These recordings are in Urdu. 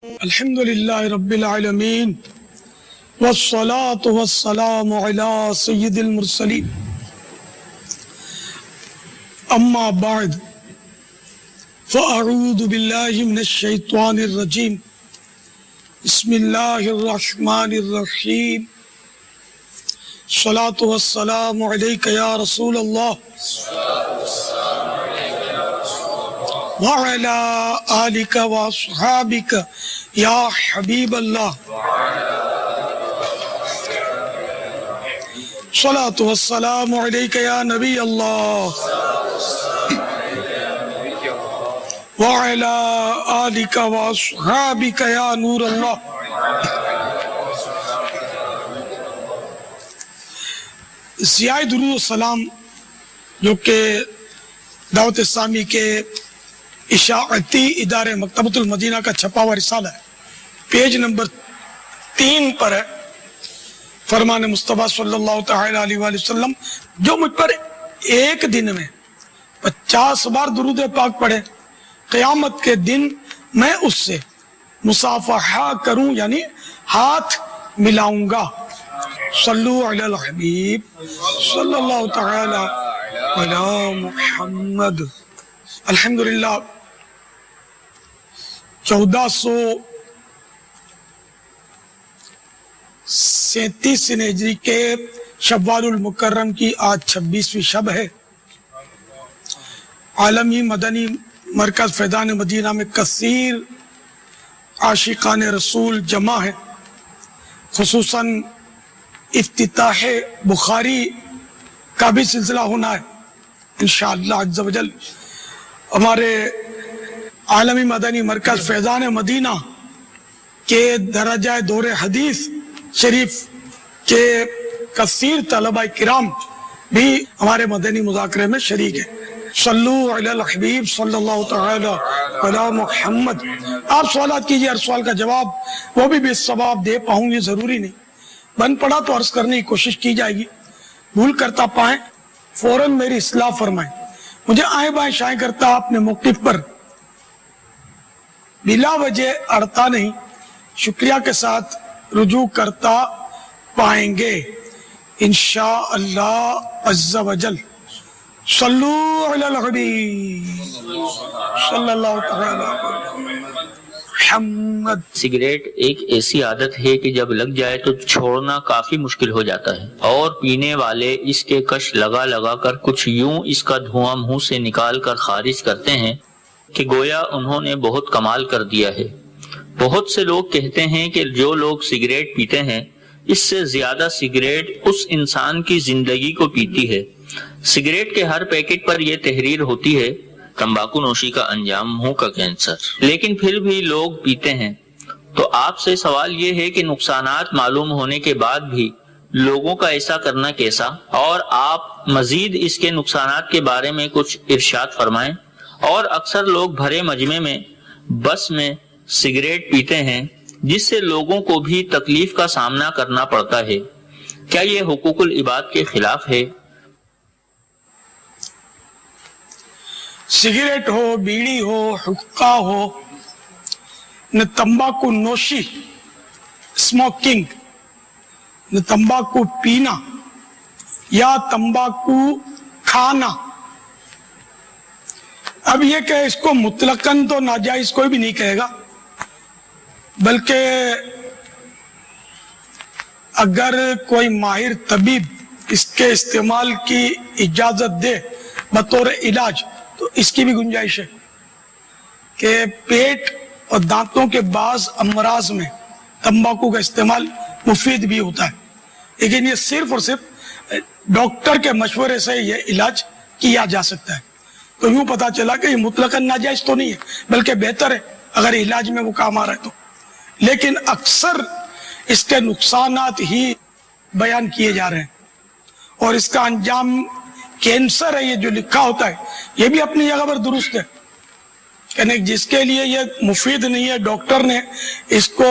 الحمد للہ رب العالمین والصلاة والسلام علی سید المرسلین اما بعد فاعوذ باللہ من الشیطان الرجیم بسم اللہ الرحمن الرحیم الصلاة والسلام علیک یا رسول اللہ وعلى آلك وأصحابك يا حبيب الله صلاة والسلام عليك يا نبي الله وعلى آلك وأصحابك يا نور الله. ضیاء درود و سلام جو کہ دعوت اسلامی کے اشاعتی ادارے مکتبۃ المدینہ کا چھپا ہوا رسالہ ہے، پیج نمبر 3 پر ہے. فرمان مصطفیٰ صلی اللہ تعالی علیہ وآلہ وسلم جو مجھ پر ایک دن میں 50 بار درود پاک پڑھے، قیامت کے دن میں اس سے مصافحہ کروں یعنی ہاتھ ملاؤں گا. صلو علی الحبیب صلی اللہ تعالی علی محمد. الحمدللہ 1437 ہجری کے شوال المکرم کی آج 26ویں شب ہے. عالمی مدنی مرکز فیضان مدینہ میں کثیر عاشقان رسول جمع ہے. خصوصاً افتتاح بخاری کا بھی سلسلہ ہونا ہے انشاءاللہ عز و جل. ہمارے عالمی مدنی مرکز فیضان مدینہ کے درجہ دور حدیث شریف کے کثیر طلبہ کرام بھی ہمارے مدنی مذاکرے میں شریک ہیں. صلو علی الحبیب صلی اللہ تعالی علی محمد. آپ سوالات کیجئے، ہر سوال کا جواب وہ بھی ثواب دے پاؤں یہ ضروری نہیں، بن پڑا تو عرض کرنے کی کوشش کی جائے گی. بھول کرتا پائیں فوراً میری اصلاح فرمائیں. مجھے آئیں بائیں شائیں کرتا اپنے موقف پر بلا وجہ اڑتا نہیں، شکریہ کے ساتھ رجوع کرتا پائیں گے انشاءاللہ عز و جل. صلو علی الحبیب صلی اللہ تعالی محمد. سگریٹ ایک ایسی عادت ہے کہ جب لگ جائے تو چھوڑنا کافی مشکل ہو جاتا ہے، اور پینے والے اس کے کش لگا لگا کر کچھ یوں اس کا دھواں منہ سے نکال کر خارج کرتے ہیں کہ گویا انہوں نے بہت کمال کر دیا ہے. بہت سے لوگ کہتے ہیں کہ جو لوگ سگریٹ پیتے ہیں اس سے زیادہ سگریٹ اس انسان کی زندگی کو پیتی ہے. سگریٹ کے ہر پیکٹ پر یہ تحریر ہوتی ہے: تمباکو نوشی کا انجام منہ کا کینسر. لیکن پھر بھی لوگ پیتے ہیں. تو آپ سے سوال یہ ہے کہ نقصانات معلوم ہونے کے بعد بھی لوگوں کا ایسا کرنا کیسا؟ اور آپ مزید اس کے نقصانات کے بارے میں کچھ ارشاد فرمائیں. اور اکثر لوگ بھرے مجمع میں بس میں سگریٹ پیتے ہیں جس سے لوگوں کو بھی تکلیف کا سامنا کرنا پڑتا ہے. کیا یہ حقوق العباد کے خلاف ہے؟ سگریٹ ہو، بیڑی ہو، حقہ ہو، نہ تمباکو نوشی اسموکنگ، نہ تمباکو پینا یا تمباکو کھانا. اب یہ کہ اس کو مطلقاً تو ناجائز کوئی بھی نہیں کہے گا، بلکہ اگر کوئی ماہر طبیب اس کے استعمال کی اجازت دے بطور علاج تو اس کی بھی گنجائش ہے کہ پیٹ اور دانتوں کے بعض امراض میں تمباکو کا استعمال مفید بھی ہوتا ہے. لیکن یہ صرف اور صرف ڈاکٹر کے مشورے سے یہ علاج کیا جا سکتا ہے. تو یوں پتا چلا کہ یہ مطلقاً ناجائز تو نہیں ہے، بلکہ بہتر ہے اگر علاج میں وہ کام آ رہا ہے تو. لیکن اکثر اس کے نقصانات ہی بیان کیے جا رہے ہیں، اور اس کا انجام کینسر ہے یہ جو لکھا ہوتا ہے یہ بھی اپنی جگہ پر درست ہے. یعنی جس کے لیے یہ مفید نہیں ہے، ڈاکٹر نے اس کو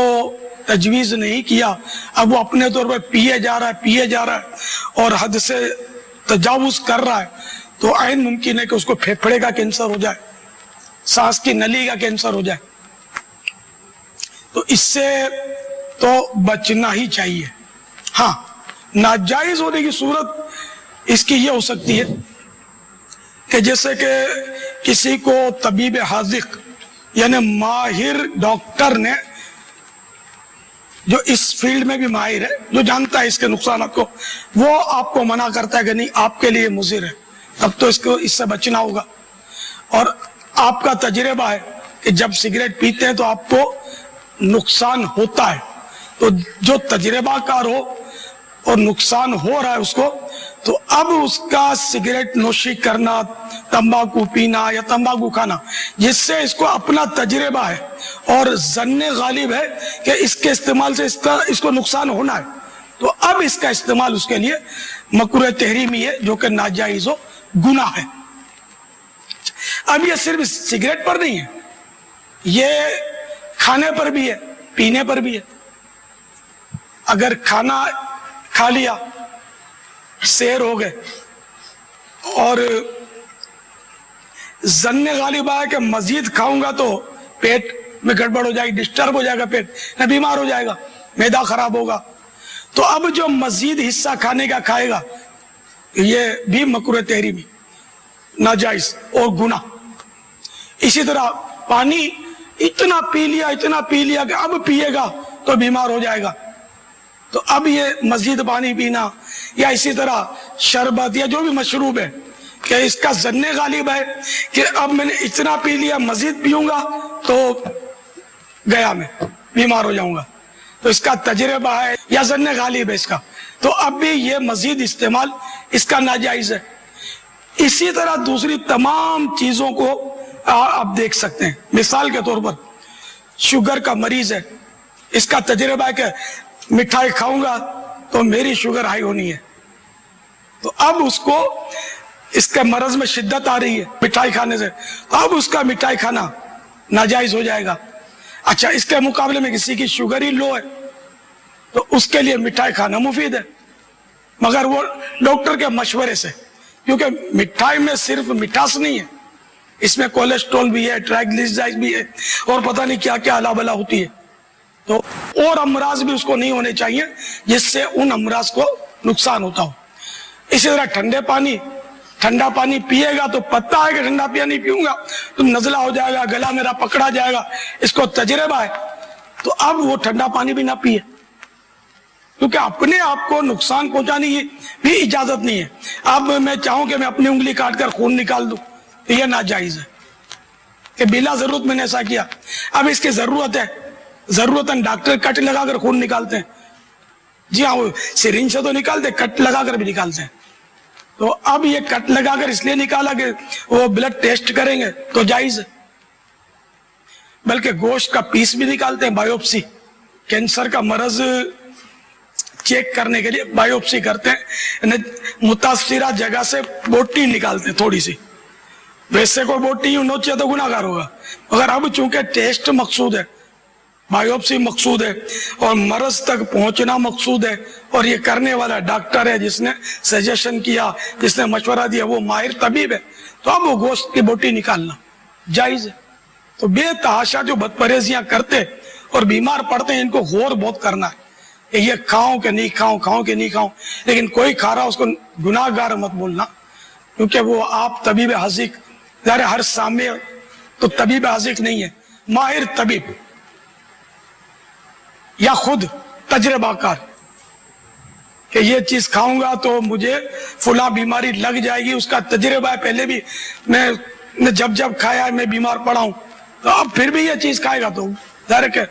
تجویز نہیں کیا، اب وہ اپنے طور پر پیے جا رہا ہے اور حد سے تجاوز کر رہا ہے، تو عین ممکن ہے کہ اس کو پھیپھڑے کا کینسر ہو جائے، سانس کی نلی کا کینسر ہو جائے. تو اس سے تو بچنا ہی چاہیے. ہاں ناجائز ہونے کی صورت اس کی یہ ہو سکتی ہے کہ جیسے کہ کسی کو طبیب حاذق یعنی ماہر ڈاکٹر نے جو اس فیلڈ میں بھی ماہر ہے, جو جانتا ہے اس کے نقصانات کو, وہ آپ کو منع کرتا ہے کہ نہیں آپ کے لیے مضر ہے, تب تو اس سے بچنا ہوگا. اور آپ کا تجربہ ہے کہ جب سگریٹ پیتے ہیں تو آپ کو نقصان ہوتا ہے, تو جو تجربہ کار ہو اور نقصان ہو رہا ہے اس کو, تو اب اس کا سگریٹ نوشی کرنا, تمباکو پینا یا تمباکو کھانا, جس سے اس کو اپنا تجربہ ہے اور ظن غالب ہے کہ اس کے استعمال سے اس کو نقصان ہونا ہے, تو اب اس کا استعمال اس کے لیے مکروہ تحریمی ہے, جو کہ ناجائز و گناہ ہے. اب یہ صرف سگریٹ پر نہیں ہے, یہ کھانے پر بھی ہے, پینے پر بھی ہے. اگر کھانا کھا لیا, سیر ہو گئے اور ظن غالب آیا کہ مزید کھاؤں گا تو پیٹ میں گڑبڑ ہو جائے گی, ڈسٹرب ہو جائے گا پیٹ, نہ بیمار ہو جائے گا, معدہ خراب ہوگا, تو اب جو مزید حصہ کھانے کا کھائے گا یہ بھی مکروہ تحریمی, ناجائز اور گناہ. اسی طرح پانی اتنا پی لیا کہ اب پیے گا تو بیمار ہو جائے گا, تو اب یہ مزید پانی پینا, یا اسی طرح شربت یا جو بھی مشروب ہے کہ اس کا ظن غالب ہے کہ اب میں نے اتنا پی لیا, مزید پیوں گا تو گیا میں بیمار ہو جاؤں گا, تو اس کا تجربہ ہے یا ظن غالب ہے اس کا, تو اب بھی یہ مزید استعمال اس کا ناجائز ہے. اسی طرح دوسری تمام چیزوں کو آپ دیکھ سکتے ہیں. مثال کے طور پر شوگر کا مریض ہے, اس کا تجربہ ہے کہ مٹھائی کھاؤں گا تو میری شوگر ہائی ہونی ہے, تو اب اس کو اس کے مرض میں شدت آ رہی ہے مٹھائی کھانے سے, تو اب اس کا مٹھائی کھانا ناجائز ہو جائے گا. اچھا اس کے مقابلے میں کسی کی شوگر ہی لو ہے تو اس کے لیے مٹھائی کھانا مفید ہے, مگر وہ ڈاکٹر کے مشورے سے, کیونکہ مٹھائی میں صرف مٹھاس نہیں ہے, اس میں کولیسٹرول بھی ہے, ٹرائگلیسیرائڈ بھی ہے, اور پتہ نہیں کیا کیا الا بلا ہوتی ہے, تو اور امراض بھی اس کو نہیں ہونے چاہیے جس سے ان امراض کو نقصان ہوتا ہو. اسی طرح ٹھنڈا پانی پیے گا تو پتہ ہے کہ ٹھنڈا پانی پیوں گا تو نزلہ ہو جائے گا, گلا میرا پکڑا جائے گا, اس کو تجربہ ہے, تو اب وہ ٹھنڈا پانی بھی نہ پیے, کیونکہ اپنے آپ کو نقصان پہنچانے کی بھی اجازت نہیں ہے. اب میں چاہوں کہ میں اپنی انگلی کاٹ کر خون نکال دوں تو یہ ناجائز ہے کہ بلا ضرورت میں نے ایسا کیا. اب اس کی ضرورت ہے, ضرورتاً ڈاکٹر کٹ لگا کر خون نکالتے ہیں, جی ہاں وہ سرنج سے تو نکالتے, کٹ لگا کر بھی نکالتے ہیں, تو اب یہ کٹ لگا کر اس لیے نکالا کہ وہ بلڈ ٹیسٹ کریں گے تو جائز ہے. بلکہ گوشت کا پیس بھی نکالتے ہیں, بایوپسی, کینسر کا مرض چیک کرنے کے لیے بایوپسی کرتے ہیں, متاثرہ جگہ سے بوٹی نکالتے ہیں تھوڑی سی, ویسے کوئی بوٹی یوں نوچے تو گناہ گار ہوگا, مگر اب چونکہ ٹیسٹ مقصود ہے, بایوپسی مقصود ہے, اور مرض تک پہنچنا مقصود ہے, اور یہ کرنے والا ڈاکٹر ہے جس نے سجیشن کیا, جس نے مشورہ دیا, وہ ماہر طبیب ہے, تو اب وہ گوشت کی بوٹی نکالنا جائز ہے. تو بے تحاشا جو بدپرہیزیاں کرتے اور بیمار پڑتے ہیں, ان کو غور بہت کرنا ہے کہ یہ کھاؤں کہ نہیں کھاؤں, کھاؤں کہ نہیں کھاؤں, لیکن کوئی کھا رہا اس کو گناہ گار مت بولنا, کیونکہ وہ آپ طبیب حاذق, ظاہر ہر سامع تو طبیب حاذق نہیں ہے, ماہر طبیب یا خود تجربہ کار کہ یہ چیز کھاؤں گا تو مجھے فلاں بیماری لگ جائے گی, اس کا تجربہ ہے, پہلے بھی میں جب کھایا ہے میں بیمار پڑا ہوں, تو اب پھر بھی یہ چیز کھائے گا تو ظاہر ہے کہ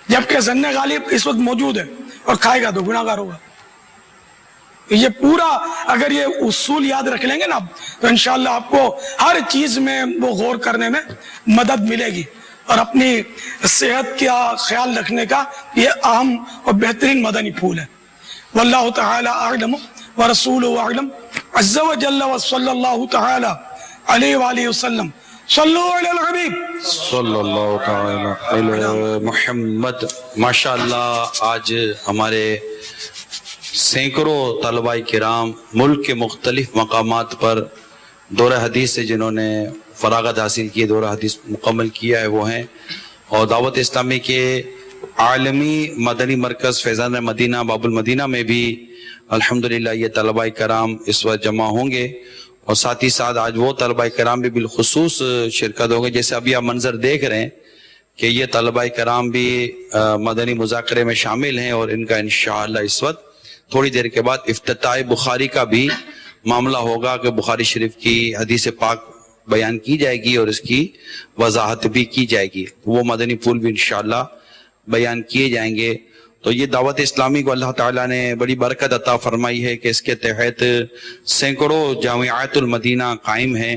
جبکہ ظن غالب اس وقت موجود ہے اور کھائے گا تو گناہ گار ہوگا. یہ پورا اگر یہ اصول یاد رکھ لیں گے نا تو انشاءاللہ آپ کو ہر چیز میں وہ غور کرنے میں مدد ملے گی, اور اپنی صحت کا خیال رکھنے کا یہ اہم اور بہترین مدنی پھول ہے. واللہ تعالی اعلم ورسولہ اعلم عز وجل وصلی اللہ تعالی علیہ وآلہ وسلم. صلو علی الحبیب صلی اللہ تعالی علی محمد. ماشاءاللہ آج ہمارے سینکڑوں طلباء کرام ملک کے مختلف مقامات پر دورہ حدیث سے جنہوں نے فراغت حاصل کی, دورہ حدیث مکمل کیا ہے وہ ہیں, اور دعوت اسلامی کے عالمی مدنی مرکز فیضان مدینہ باب المدینہ میں بھی الحمدللہ یہ طلباء کرام اس وقت جمع ہوں گے، اور ساتھ ہی ساتھ آج وہ طلباء کرام بھی بالخصوص شرکت ہوں گے. جیسے ابھی آپ منظر دیکھ رہے ہیں کہ یہ طلباء کرام بھی مدنی مذاکرے میں شامل ہیں، اور ان کا انشاءاللہ اس وقت تھوڑی دیر کے بعد افتتاح بخاری کا بھی معاملہ ہوگا کہ بخاری شریف کی حدیث پاک بیان کی جائے گی اور اس کی وضاحت بھی کی جائے گی. وہ مدنی پھول بھی انشاءاللہ بیان کیے جائیں گے. تو یہ دعوت اسلامی کو اللہ تعالیٰ نے بڑی برکت عطا فرمائی ہے کہ اس کے تحت سینکڑوں جامعات المدینہ قائم ہیں،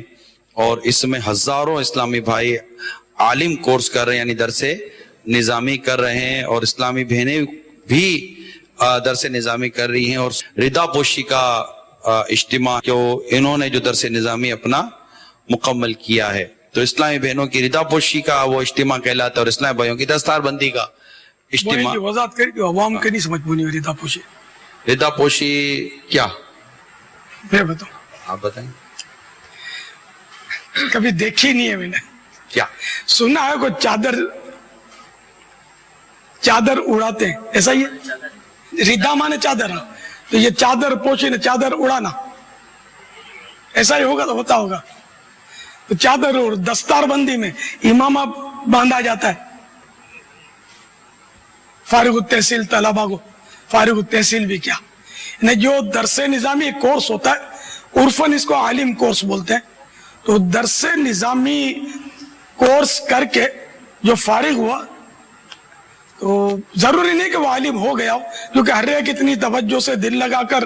اور اس میں ہزاروں اسلامی بھائی عالم کورس کر رہے ہیں، یعنی درس نظامی کر رہے ہیں، اور اسلامی بہنیں بھی درس نظامی کر رہی ہیں. اور ردا پوشی کا اجتماع جو انہوں نے جو درس نظامی اپنا مکمل کیا ہے، تو اسلامی بہنوں کی ردا پوشی کا وہ اجتماع کہلاتا ہے، اور اسلامی بھائیوں کی دستار بندی کا اجتماع. وضاحت کری کہ عوام کے نہیں سمجھ پونی ردا پوشی. ردا پوشی کیا میں بتاؤں، آپ بتائیں. کبھی دیکھی نہیں ہے میں نے. کیا سنا ہے کوئی چادر اڑاتے ہیں، ایسا ہی ہے. ردا مانے چادر، تو یہ چادر پوشی نے چادر اڑانا، ایسا ہی ہوگا تو ہوتا ہوگا. تو چادر اور دستار بندی میں امامہ باندھا جاتا ہے فارغ التحصیل طلبا کو. فارغ التحصیل بھی کیا، جو درس نظامی کورس ہوتا ہے عرفاً اس کو عالم کورس بولتے ہیں. تو درس نظامی کورس کر کے جو فارغ ہوا تو ضروری نہیں کہ وہ عالم ہو گیا ہو، کیونکہ ہر ایک اتنی توجہ سے دل لگا کر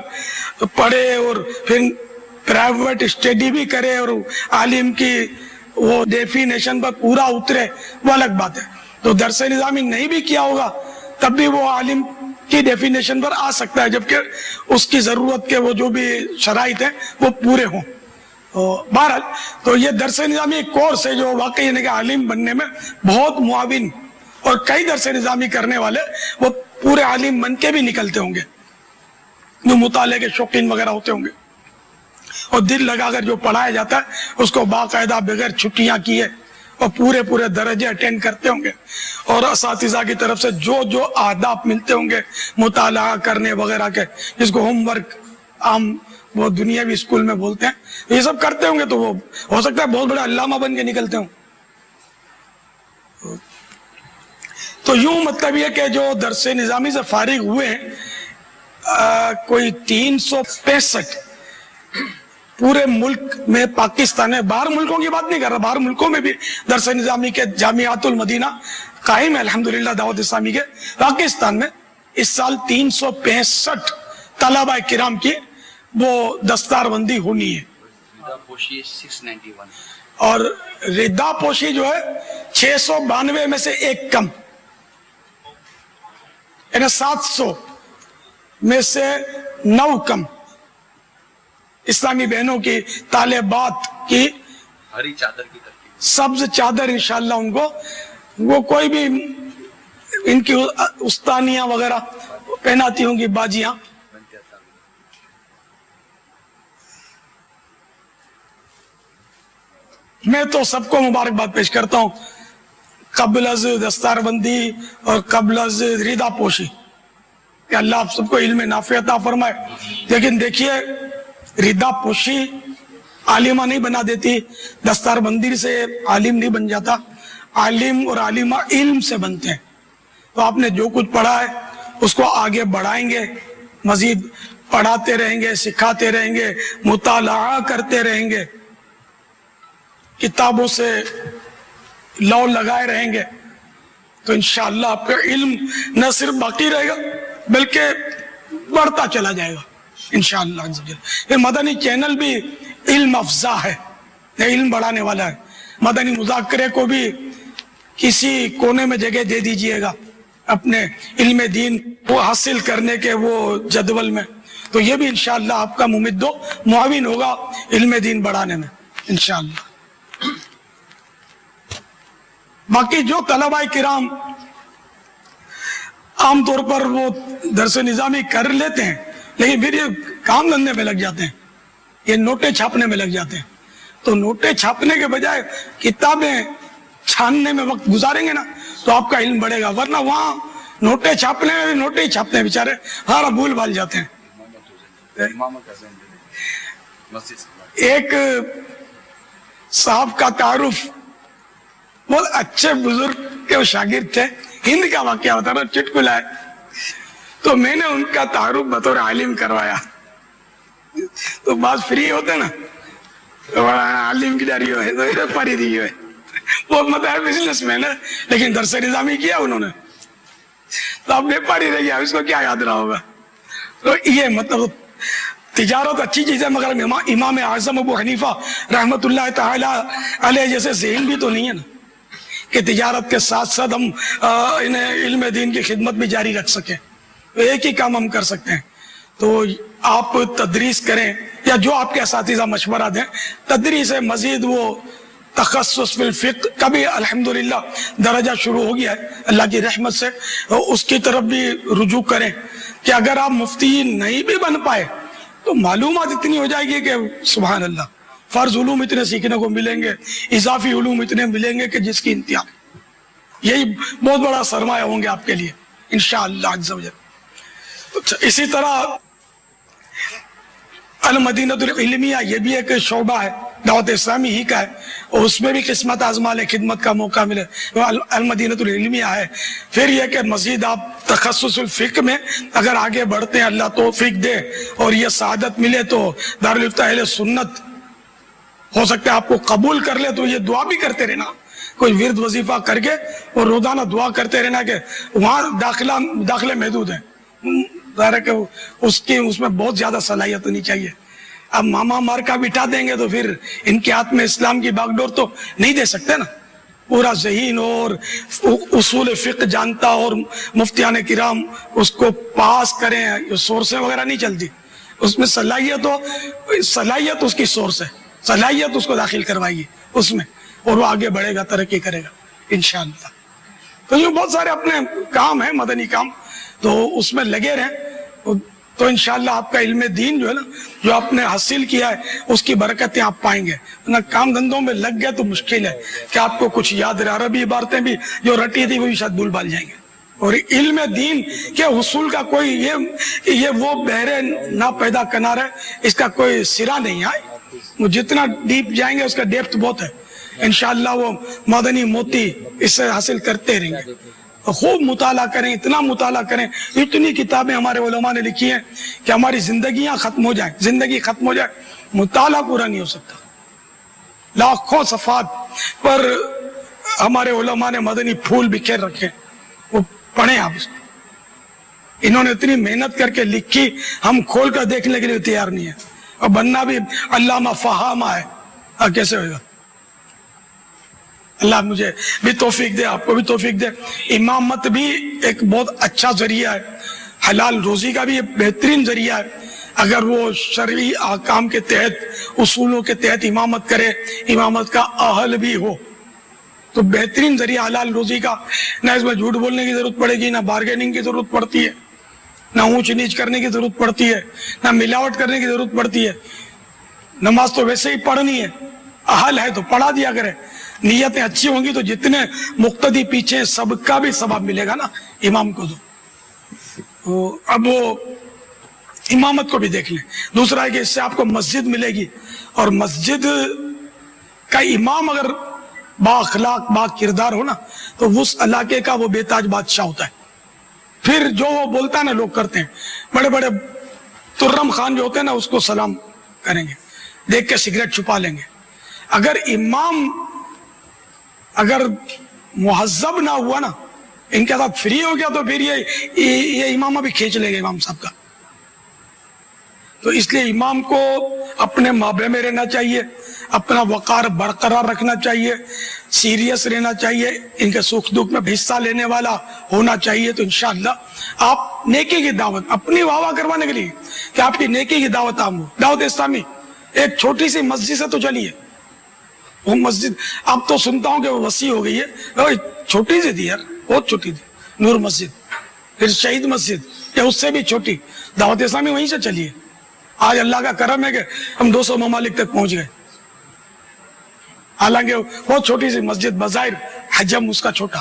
پڑھے اور پھر پرائیویٹ اسٹڈی بھی کرے اور عالم کی وہ ڈیفینیشن پر پورا اترے، وہ الگ بات ہے. تو درس نظامی نہیں بھی کیا ہوگا تب بھی وہ عالم کی ڈیفینیشن پر آ سکتا ہے، جبکہ اس کی ضرورت کے وہ جو بھی شرائط ہیں وہ پورے ہوں. بہرحال تو یہ درس نظامی ایک کورس ہے جو واقعی یعنی کہ عالم بننے میں بہت معاون، اور کئی درس نظامی کرنے والے وہ پورے عالم بن کے بھی نکلتے ہوں گے، جو مطالعے کے شوقین وغیرہ ہوتے ہوں گے، اور دل لگا کر جو پڑھایا جاتا ہے اس کو باقاعدہ بغیر چھٹیاں کیے اور پورے درجے اٹینڈ کرتے ہوں گے. اور اساتذہ کی طرف سے جو آداب ملتے ہوں گے مطالعہ کرنے وغیرہ کے، جس کو ہوم ورک عام وہ دنیاوی اسکول میں بولتے ہیں، یہ سب کرتے ہوں گے تو وہ ہو سکتا ہے بہت بڑے علامہ بن کے نکلتے ہوں. تو یوں مطلب یہ کہ جو درس نظامی سے فارغ ہوئے ہیں کوئی 365 پورے ملک میں، پاکستان میں، باہر ملکوں کی بات نہیں کر رہا، باہر ملکوں میں بھی درس نظامی کے جامعات المدینہ قائم ہے الحمدللہ دعوت اسلامی کے. پاکستان میں اس سال 365 طلباء کرام کی وہ دستار بندی ہونی ہے. اور ردا پوشی جو ہے 692 میں سے ایک کم، یعنی 700 میں سے 9 کم اسلامی بہنوں کی طالبات کی ہری چادر کی ترکیب، سبز چادر انشاءاللہ ان کو وہ کوئی بھی ان کی استانیاں وغیرہ پہناتی ہوں گی، باجیاں. میں تو سب کو مبارکباد پیش کرتا ہوں قبل از دستار بندی اور قبل از ردا پوشی، کہ اللہ آپ سب کو علم نافع عطا فرمائے. لیکن دیکھیے ردا پوشی عالمہ نہیں بنا دیتی، دستار بندی سے عالم نہیں بن جاتا. عالم اور عالمہ علم سے بنتے ہیں. تو آپ نے جو کچھ پڑھا ہے اس کو آگے بڑھائیں گے، مزید پڑھاتے رہیں گے، سکھاتے رہیں گے، مطالعہ کرتے رہیں گے، کتابوں سے لو لگائے رہیں گے، تو انشاءاللہ آپ کا علم نہ صرف باقی رہے گا بلکہ بڑھتا چلا جائے گا انشاءاللہ. یہ مدنی چینل بھی علم افزا ہے، علم بڑھانے والا ہے. مدنی مذاکرے کو بھی کسی کونے میں جگہ دے دیجئے گا اپنے علم دین کو حاصل کرنے کے وہ جدول میں، تو یہ بھی انشاءاللہ آپ کا ممد و معاون ہوگا علم دین بڑھانے میں انشاءاللہ. باقی جو طلباء کرام عام طور پر وہ درس نظامی کر لیتے ہیں لیکن پھر یہ کام دھندے میں لگ جاتے ہیں، یہ نوٹیں چھاپنے میں لگ جاتے ہیں، تو نوٹیں چھاپنے کے بجائے کتابیں چھاننے میں وقت گزاریں گے نا تو آپ کا علم بڑھے گا. ورنہ وہاں نوٹیں چھاپنے میں بھی نوٹیں ہی چھاپتے ہیں بیچارے, ہمارا بھول بھال جاتے ہیں. ایک صاحب کا تعارف, بہت اچھے بزرگ کے وہ شاگرد تھے, ہند کا واقعہ بتا رہا, چٹکلا ہے. تو میں نے ان کا تعارف بطور عالم کروایا. تو بعض فری ہوتے نا, عالم کی جاری ہوئے پاری دی ہوئے, وہ مطلب بزنس مین ہے لیکن درس نظامی کیا انہوں نے, تو اب بیپاری رہ گیا, اس کو کیا یاد رہا ہوگا. تو یہ مطلب تجارت اچھی چیز ہے, مگر امام اعظم ابو حنیفہ رحمت اللہ تعالی علیہ جیسے ذہن بھی تو نہیں ہے نا کہ تجارت کے ساتھ ساتھ ہم انہیں علم دین کی خدمت بھی جاری رکھ سکیں. ایک ہی کام ہم کر سکتے ہیں. تو آپ تدریس کریں یا جو آپ کے اساتذہ مشورہ دیں, تدریس ہے, مزید وہ تخصص فی الفقہ کا بھی الحمدللہ درجہ شروع ہو گیا ہے اللہ کی رحمت سے, اس کی طرف بھی رجوع کریں کہ اگر آپ مفتی نہیں بھی بن پائے تو معلومات اتنی ہو جائے گی کہ سبحان اللہ, فرض علوم اتنے سیکھنے کو ملیں گے, اضافی علوم اتنے ملیں گے کہ جس کی انتہا, یہی بہت بڑا سرمایہ ہوں گے آپ کے لیے انشاءاللہ عز و جل. اسی طرح المدینۃ العلمیہ یہ بھی ایک شعبہ ہے, دعوت اسلامی ہی کا ہے, اور اس میں بھی قسمت آزما لے, خدمت کا موقع ملے, المدینۃ العلمیہ ہے. پھر یہ کہ مزید آپ تخصص الفقہ میں اگر آگے بڑھتے ہیں, اللہ توفیق دے اور یہ سعادت ملے, تو دارالفتہ اہل سنت ہو سکتا ہے آپ کو قبول کر لے, تو یہ دعا بھی کرتے رہنا, کوئی ورد وظیفہ کر کے اور روزانہ دعا کرتے رہنا کہ وہاں داخلے محدود ہیں, ظاہر ہے کہ اس میں بہت زیادہ صلاحیت ہونی چاہیے. اب ماما مار کا بٹھا دیں گے تو پھر ان کے ہاتھ میں اسلام کی باغ ڈور تو نہیں دے سکتے نا. پورا ذہین اور اصول فقہ جانتا اور مفتیان کرام اس کو پاس کریں, سورسیں وغیرہ نہیں چلتی, اس میں صلاحیت اس کی سورس ہے, صلاحیت اس کو داخل کروائیے اس میں, اور وہ آگے بڑھے گا, ترقی کرے گا انشاءاللہ. تو یہ بہت سارے اپنے کام ہیں, مدنی کام, تو اس میں لگے رہیں تو انشاءاللہ آپ کا علم دین جو ہے نا, جو آپ نے حاصل کیا ہے اس کی برکتیں آپ پائیں گے. کام دھندوں میں لگ گئے تو مشکل ہے کہ آپ کو کچھ یاد رہے, عربی عبارتیں بھی جو رٹی تھی وہ بھی شاید بھول بھال جائیں گے. اور علم دین کے حصول کا کوئی یہ وہ بہرے نہ پیدا کنار ہے, اس کا کوئی سرا نہیں ہے. وہ جتنا ڈیپ جائیں گے اس کا ڈیپتھ بہت ہے. انشاءاللہ وہ مدنی موتی اس سے حاصل کرتے رہیں گے. خوب مطالعہ کریں, اتنا مطالعہ کریں, اتنی کتابیں ہمارے علماء نے لکھی ہیں کہ ہماری زندگیاں ختم ہو جائیں, زندگی ختم ہو جائے, مطالعہ پورا نہیں ہو سکتا. لاکھوں صفحات پر ہمارے علماء نے مدنی پھول بکھیر رکھے, وہ پڑھیں آپ اس کو. انہوں نے اتنی محنت کر کے لکھی, ہم کھول کر دیکھنے کے لیے تیار نہیں ہے, اور بننا بھی علامہ فہامہ ہے. کیسے ہوگا؟ اللہ مجھے بھی توفیق دے, آپ کو بھی توفیق دے. امامت بھی ایک بہت اچھا ذریعہ ہے, حلال روزی کا بھی بہترین ذریعہ ہے. اگر وہ شرعی احکام کے تحت, اصولوں کے تحت امامت کرے, امامت کا اہل بھی ہو, تو بہترین ذریعہ حلال روزی کا. نہ اس میں جھوٹ بولنے کی ضرورت پڑے گی, نہ بارگیننگ کی ضرورت پڑتی ہے, نہ اونچ نیچ کرنے کی ضرورت پڑتی ہے, نہ ملاوٹ کرنے کی ضرورت پڑتی ہے. نماز تو ویسے ہی پڑھنی ہے, اہل ہے تو پڑھا دیا کرے. نیتیں اچھی ہوں گی تو جتنے مقتدی پیچھے سب کا بھی ثواب ملے گا نا امام کو. تو اب وہ امامت کو بھی دیکھ لیں. دوسرا ہے کہ اس سے آپ کو مسجد ملے گی, اور مسجد کا امام اگر با اخلاق با کردار ہو نا, تو اس علاقے کا وہ بے تاج بادشاہ ہوتا ہے. پھر جو وہ بولتا ہے نا لوگ کرتے ہیں. بڑے بڑے ترم خان جو ہوتے ہیں نا اس کو سلام کریں گے, دیکھ کے سگریٹ چھپا لیں گے. اگر امام اگر مہذب نہ ہوا نا, ان کے ساتھ فری ہو گیا, تو پھر یہ امامہ بھی کھینچ لے گا امام صاحب کا. تو اس لیے امام کو اپنے مابے میں رہنا چاہیے, اپنا وقار برقرار رکھنا چاہیے, سیریس رہنا چاہیے, ان کے سکھ دکھ میں حصہ لینے والا ہونا چاہیے. تو انشاءاللہ آپ نیکی کی دعوت, اپنی واہ واہ کروانے کے لیے کہ آپ کی نیکی کی دعوت عام ہو. دعوت اسلامی ایک چھوٹی سی مسجد سے تو چلیے, وہ مسجد اب تو سنتا ہوں کہ وہ وسیع ہو گئی ہے, چھوٹی سی تھی یار, بہت چھوٹی تھی, نور مسجد, پھر شہید مسجد, یا اس سے بھی چھوٹی. دعوت اسلامی وہیں سے چلیے. آج اللہ کا کرم ہے کہ ہم 200 ممالک تک پہنچ گئے. حالانکہ بہت چھوٹی سی مسجد, بظاہر حجم اس کا چھوٹا,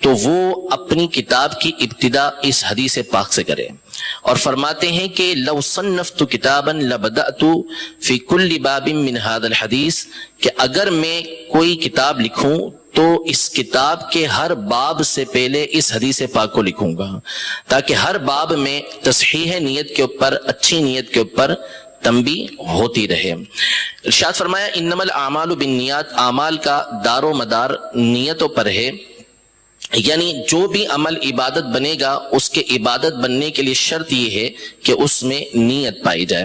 تو وہ اپنی کتاب کی ابتدا اس حدیث پاک سے کرے، اور فرماتے ہیں کہ لو صنفت کتابا لبدأت فی کل باب من هذا الحدیث، کہ اگر میں کوئی کتاب لکھوں تو اس کتاب کے ہر باب سے پہلے اس حدیث پاک کو لکھوں گا، تاکہ ہر باب میں تصحیح نیت کے اوپر، اچھی نیت کے اوپر تنبیہ ہوتی رہے۔ ارشاد فرمایا انما الاعمال بالنیات، اعمال کا دار و مدار نیتوں پر ہے، یعنی جو بھی عمل عبادت بنے گا اس کے عبادت بننے کے لیے شرط یہ ہے کہ اس میں نیت پائی جائے۔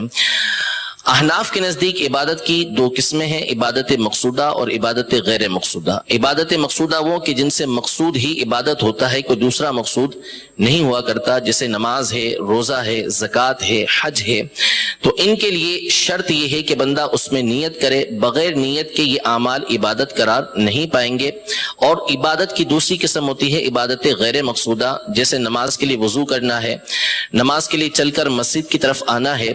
احناف کے نزدیک عبادت کی دو قسمیں ہیں، عبادت مقصودہ اور عبادت غیر مقصودہ۔ عبادت مقصودہ وہ کہ جن سے مقصود ہی عبادت ہوتا ہے، کوئی دوسرا مقصود نہیں ہوا کرتا، جیسے نماز ہے، روزہ ہے، زکوٰۃ ہے، حج ہے، تو ان کے لیے شرط یہ ہے کہ بندہ اس میں نیت کرے، بغیر نیت کے یہ اعمال عبادت قرار نہیں پائیں گے۔ اور عبادت کی دوسری قسم ہوتی ہے عبادت غیر مقصودہ، جیسے نماز کے لیے وضو کرنا ہے، نماز کے لیے چل کر مسجد کی طرف آنا ہے،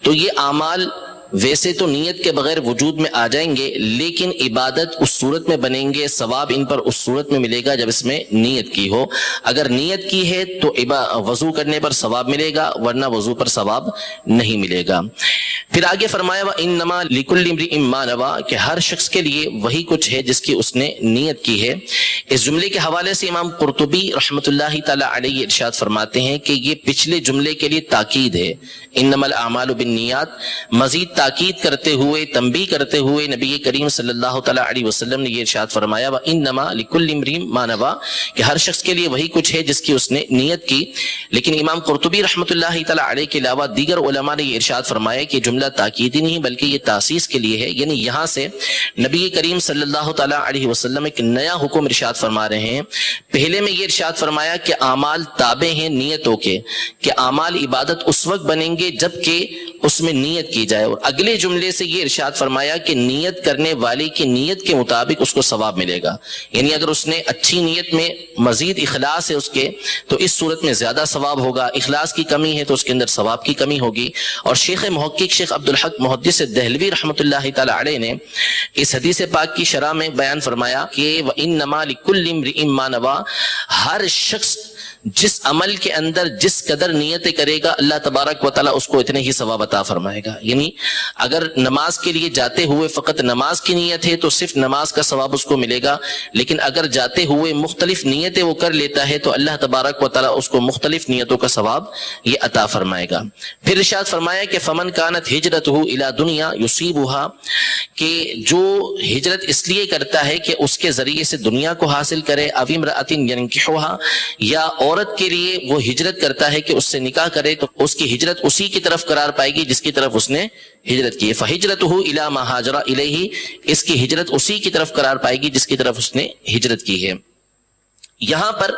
تو یہ اعمال ویسے تو نیت کے بغیر وجود میں آ جائیں گے، لیکن عبادت اس صورت میں بنیں گے، ثواب ان پر اس صورت میں ملے گا جب اس میں نیت کی ہو۔ اگر نیت کی ہے تو وضو کرنے پر ثواب ملے گا، ورنہ وضو پر ثواب نہیں ملے گا۔ پھر آگے فرمایا وَإِنَّمَا لِكُلِّ امْرِئٍ مَّا نَوَىٰ، کہ ہر شخص کے لیے وہی کچھ ہے جس کی اس نے نیت کی ہے۔ اس جملے کے حوالے سے امام قرطبی رحمۃ اللہ تعالی علیہ ارشاد فرماتے ہیں کہ یہ پچھلے جملے کے لیے تاکید ہے، انما الاعمال بالنیات، مزید تاکید کرتے ہوئے، تنبیہ کرتے ہوئے نبی کریم صلی اللہ تعالی علیہ وسلم نے یہ ارشاد فرمایا وَإِنَّمَا لِكُلِّ امْرِئٍ مَّا نَوَىٰ، کہ ہر شخص کے لیے وہی کچھ ہے جس کی اس نے نیت کی۔ لیکن امام قرطبی رحمۃ اللہ تعالی علیہ کے علاوہ دیگر علماء نے یہ ارشاد فرمایا کہ جملہ تاکیدی نہیں بلکہ یہ تاسیس کے لیے ہے، یعنی یہاں سے نبی کریم صلی اللہ تعالی علیہ وسلم ایک نیا حکم ارشاد فرما رہے ہیں۔ پہلے میں یہ ارشاد فرمایا کہ اعمال تابع ہیں نیتوں کے، کہ اعمال عبادت اس وقت بنیں گے جب کہ اس میں نیت کی جائے، اور اگلے جملے سے یہ ارشاد فرمایا کہ نیت کرنے والے کی نیت کے مطابق اس کو ثواب ملے گا، یعنی اگر اس نے اچھی نیت میں مزید اخلاص ہے اس کے تو اس صورت میں زیادہ ثواب ہوگا، اخلاص کی کمی ہے تو اس کے اندر ثواب کی کمی ہوگی۔ اور شیخ محقق شیخ عبدالحق محدث دہلوی رحمۃ اللہ تعالی علیہ نے اس حدیث پاک کی شرح میں بیان فرمایا کہ وَإِنَّمَا لِكُلِّ امْرِئٍ مَّا نَوَىٰ، ہر شخص جس عمل کے اندر جس قدر نیتیں کرے گا اللہ تبارک و تعالیٰ اس کو اتنے ہی ثواب عطا فرمائے گا۔ یعنی اگر نماز کے لیے جاتے ہوئے فقط نماز کی نیت ہے تو صرف نماز کا ثواب اس کو ملے گا، لیکن اگر جاتے ہوئے مختلف نیتیں وہ کر لیتا ہے تو اللہ تبارک و تعالیٰ اس کو مختلف نیتوں کا ثواب یہ عطا فرمائے گا۔ پھر ارشاد فرمایا کہ فمن کانت ہجرتہ الی دنیا یصیبها، کہ جو ہجرت اس لیے کرتا ہے کہ اس کے ذریعے سے دنیا کو حاصل کرے، او امرأۃ ینکحها، یا عورت کے لیے وہ ہجرت کرتا ہے کہ اس سے نکاح کرے تو اس کی ہجرت اسی کی طرف قرار پائے گی جس کی طرف اس نے ہجرت کی ہے۔ فہجرتہ الی ما ہاجر الیہ، اس کی ہجرت اسی کی طرف قرار پائے گی جس کی طرف اس نے ہجرت کی ہے۔ یہاں پر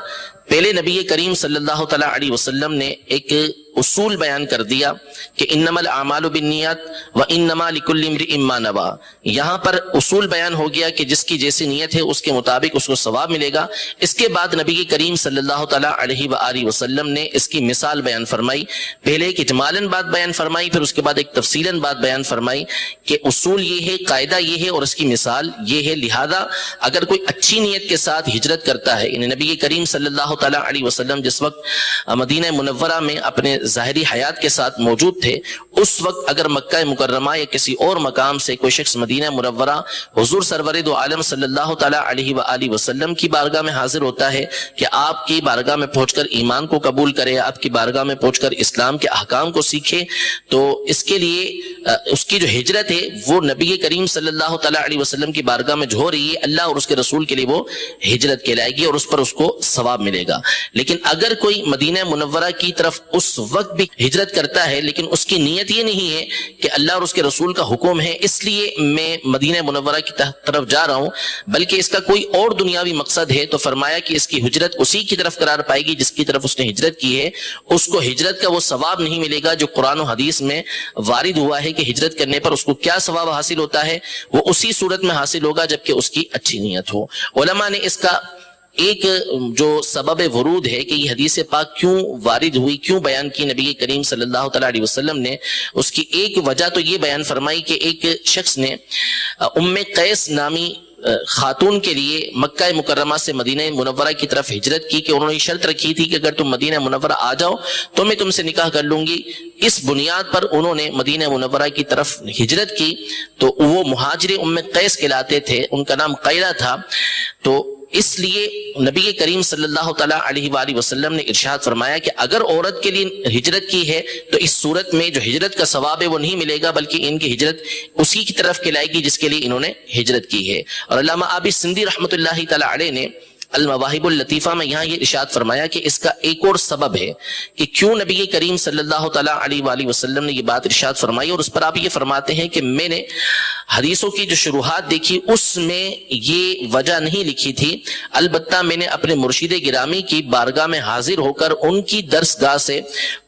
پہلے نبی کریم صلی اللہ تعالی علیہ وسلم نے ایک اصول بیان کر دیا کہ انما الاعمال بالنیات وانما لکل امرئ ما نویٰ، یہاں پر اصول بیان ہو گیا کہ جس کی جیسی نیت ہے اس کے مطابق اس کو ثواب ملے گا۔ اس کے بعد نبی کریم صلی اللہ تعالی علیہ وآلہ وسلم نے اس کی مثال بیان فرمائی، پہلے ایک اجمالاً بات بیان فرمائی، پھر اس کے بعد ایک تفصیلاً بات بیان فرمائی کہ اصول یہ ہے، قاعدہ یہ ہے اور اس کی مثال یہ ہے۔ لہذا اگر کوئی اچھی نیت کے ساتھ ہجرت کرتا ہے، یعنی نبی کریم صلی اللہ تعالی علیہ وسلم جس وقت مدینہ منورہ میں اپنے ظاہری حیات کے ساتھ موجود تھے، اس وقت اگر مکہ مکرمہ یا کسی اور مقام سے کوئی شخص مدینہ منورہ حضور سرور دو عالم صلی اللہ تعالی علیہ وآلہ وسلم کی بارگاہ میں حاضر ہوتا ہے کہ آپ کی بارگاہ میں پہنچ کر ایمان کو قبول کرے، آپ کی بارگاہ میں پہنچ کر اسلام کے احکام کو سیکھے، تو اس کے لیے اس کی جو ہجرت ہے وہ نبی کریم صلی اللہ تعالی علیہ وسلم کی بارگاہ میں جو ہو رہی ہے، اللہ اور اس کے رسول کے لیے وہ ہجرت کہلائے گی اور اس پر اس کو ثواب ملے گا۔ لیکن اگر کوئی مدینہ منورہ کی طرف اس وقت بھی ہجرت کرتا ہے لیکن اس کی نیت یہ نہیں ہے کہ اللہ اور اس کے رسول کا حکم ہے اس لیے میں مدینہ منورہ کی طرف جا رہا ہوں، بلکہ اس کا کوئی اور دنیاوی مقصد ہے، تو فرمایا کہ اس کی ہجرت اسی کی طرف قرار پائے گی جس کی طرف اس نے ہجرت کی ہے، اس کو ہجرت کا وہ ثواب نہیں ملے گا جو قرآن و حدیث میں وارد ہوا ہے کہ ہجرت کرنے پر اس کو کیا ثواب حاصل ہوتا ہے، وہ اسی صورت میں حاصل ہوگا جبکہ اس کی اچھی نیت ہو۔ علماء نے اس کا ایک جو سبب ورود ہے کہ یہ حدیث پاک کیوں وارد ہوئی، کیوں بیان کی نبی کریم صلی اللہ تعالی علیہ وسلم نے، اس کی ایک وجہ تو یہ بیان فرمائی کہ ایک شخص نے ام قیس نامی خاتون کے لیے مکہ مکرمہ سے مدینہ منورہ کی طرف ہجرت کی کہ انہوں نے شرط رکھی تھی کہ اگر تم مدینہ منورہ آ جاؤ تو میں تم سے نکاح کر لوں گی. اس بنیاد پر انہوں نے مدینہ منورہ کی طرف ہجرت کی. تو وہ مہاجر ام قیس کہلاتے تھے, ان کا نام قیلہ تھا. تو اس لیے نبی کریم صلی اللہ تعالیٰ علیہ وآلہ وسلم نے ارشاد فرمایا کہ اگر عورت کے لیے ہجرت کی ہے تو اس صورت میں جو ہجرت کا ثواب ہے وہ نہیں ملے گا, بلکہ ان کی ہجرت اسی کی طرف کہلائے گی جس کے لیے انہوں نے ہجرت کی ہے. اور علامہ آبی سندھی رحمۃ اللہ تعالیٰ علیہ نے المواہب اللطیفہ میں یہاں یہ ارشاد فرمایا کہ اس کا ایک اور سبب ہے کہ کیوں نبی کریم صلی اللہ تعالیٰ علیہ وآلہ وسلم نے یہ بات ارشاد فرمائی. اور اس پر آپ یہ فرماتے ہیں کہ میں نے حدیثوں کی جو شروحات دیکھی اس میں یہ وجہ نہیں لکھی تھی, البتہ میں نے اپنے مرشد گرامی کی بارگاہ میں حاضر ہو کر ان کی درس گاہ سے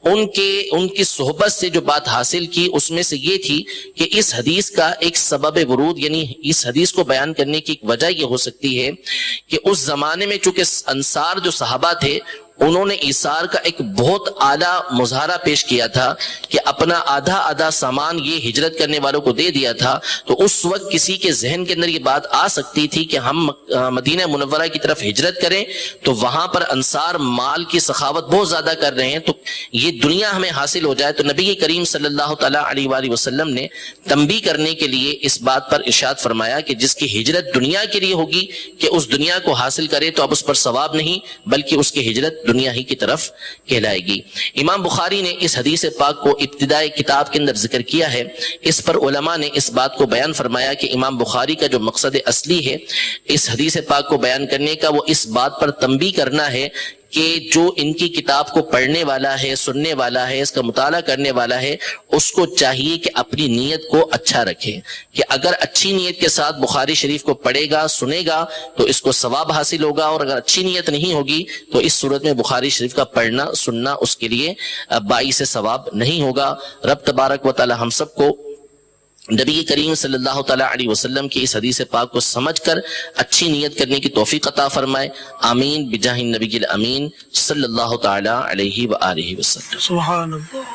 ان کی صحبت سے جو بات حاصل کی اس میں سے یہ تھی کہ اس حدیث کا ایک سبب ورود, یعنی اس حدیث کو بیان کرنے کی ایک وجہ یہ ہو سکتی ہے کہ اس زمانے میں چونکہ انصار جو صحابہ تھے انہوں نے ایثار کا ایک بہت اعلیٰ مظاہرہ پیش کیا تھا کہ اپنا آدھا سامان یہ ہجرت کرنے والوں کو دے دیا تھا. تو اس وقت کسی کے ذہن کے اندر یہ بات آ سکتی تھی کہ ہم مدینہ منورہ کی طرف ہجرت کریں تو وہاں پر انصار مال کی سخاوت بہت زیادہ کر رہے ہیں, تو یہ دنیا ہمیں حاصل ہو جائے. تو نبی کریم صلی اللہ تعالیٰ علیہ وآلہ وسلم نے تنبیہ کرنے کے لیے اس بات پر ارشاد فرمایا کہ جس کی ہجرت دنیا کے لیے ہوگی کہ اس دنیا کو حاصل کرے تو اب اس پر ثواب نہیں بلکہ اس کی ہجرت دنیا ہی کی طرف کہلائے گی. امام بخاری نے اس حدیث پاک کو ابتدائی کتاب کے اندر ذکر کیا ہے. اس پر علماء نے اس بات کو بیان فرمایا کہ امام بخاری کا جو مقصد اصلی ہے اس حدیث پاک کو بیان کرنے کا وہ اس بات پر تنبیہ کرنا ہے کہ جو ان کی کتاب کو پڑھنے والا ہے, سننے والا ہے, اس کا مطالعہ کرنے والا ہے, اس کو چاہیے کہ اپنی نیت کو اچھا رکھے کہ اگر اچھی نیت کے ساتھ بخاری شریف کو پڑھے گا, سنے گا تو اس کو ثواب حاصل ہوگا, اور اگر اچھی نیت نہیں ہوگی تو اس صورت میں بخاری شریف کا پڑھنا سننا اس کے لیے باعث ثواب نہیں ہوگا. رب تبارک و تعالی ہم سب کو نبی کریم صلی اللہ تعالیٰ علیہ وسلم کی اس حدیث پاک کو سمجھ کر اچھی نیت کرنے کی توفیق عطا فرمائے. آمین بجاہ النبی الامین صلی اللہ تعالیٰ علیہ وآلہ وسلم. سبحان اللہ.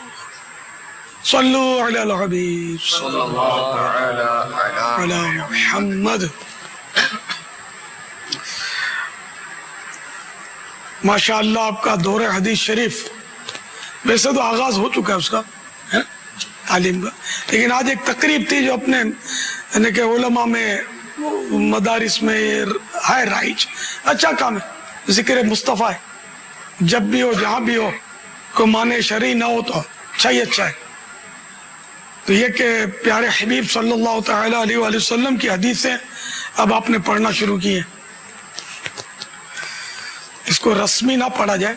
صلو علی الحبیب صلی اللہ علی محمد. ماشاء اللہ آپ کا دور حدیث شریف ویسے تو آغاز ہو چکا ہے اس کا تعلیم کا, لیکن آج ایک تقریب تھی جو اپنے یعنی کہ علماء میں مدارس میں ہے رائج, اچھا کام ہے, ذکر مصطفیٰ ہے, جب بھی ہو جہاں بھی ہو کوئی معنی شرعی نہ ہو تو اچھا ہی اچھا ہے. تو یہ کہ پیارے حبیب صلی اللہ تعالیٰ علیہ وآلہ وسلم کی حدیثیں اب آپ نے پڑھنا شروع کی ہیں, اس کو رسمی نہ پڑھا جائے,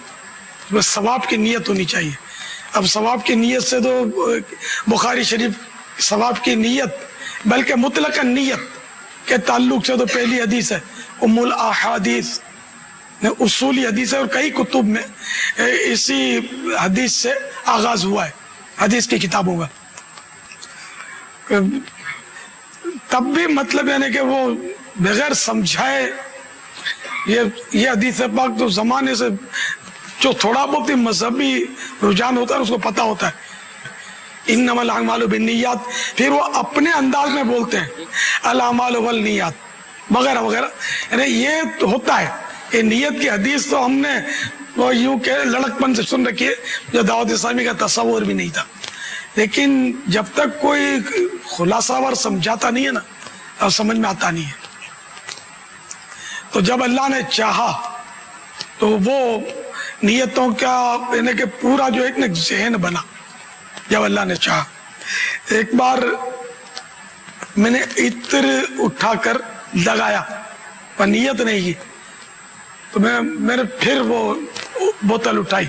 اس میں ثواب کی نیت ہونی چاہیے. اب ثواب کی نیت سے تو بخاری شریف ثواب کی نیت بلکہ مطلق نیت کے تعلق سے تو پہلی حدیث ہے ام الاحادیث, اصولی حدیث ہے, اور کئی کتب میں اسی حدیث سے آغاز ہوا ہے حدیث کی کتابوں کا. تب بھی مطلب یعنی کہ وہ بغیر سمجھائے یہ حدیث پاک تو زمانے سے جو تھوڑا بہت مذہبی رجحان ہوتا ہے اس کو پتا ہوتا ہے, انما الاعمال بالنیات, پھر وہ اپنے انداز میں بولتے ہیں الاعمال والنیات وغیرہ وغیرہ. یعنی یہ ہوتا ہے کہ نیت کی حدیث تو ہم نے وہ یوں کہ لڑک پن سے سن رکھی ہے جو دعوت اسلامی کا تصور بھی نہیں تھا, لیکن جب تک کوئی خلاصہ ور سمجھاتا نہیں ہے نا اب سمجھ میں آتا نہیں ہے. تو جب اللہ نے چاہا تو وہ نیتوں کا یعنی کہ پورا جو ایک ذہن بنا, جب اللہ نے چاہا. ایک بار میں نے عطر اٹھا کر لگایا پر نیت نہیں کی, تو میں نے پھر وہ بوتل اٹھائی,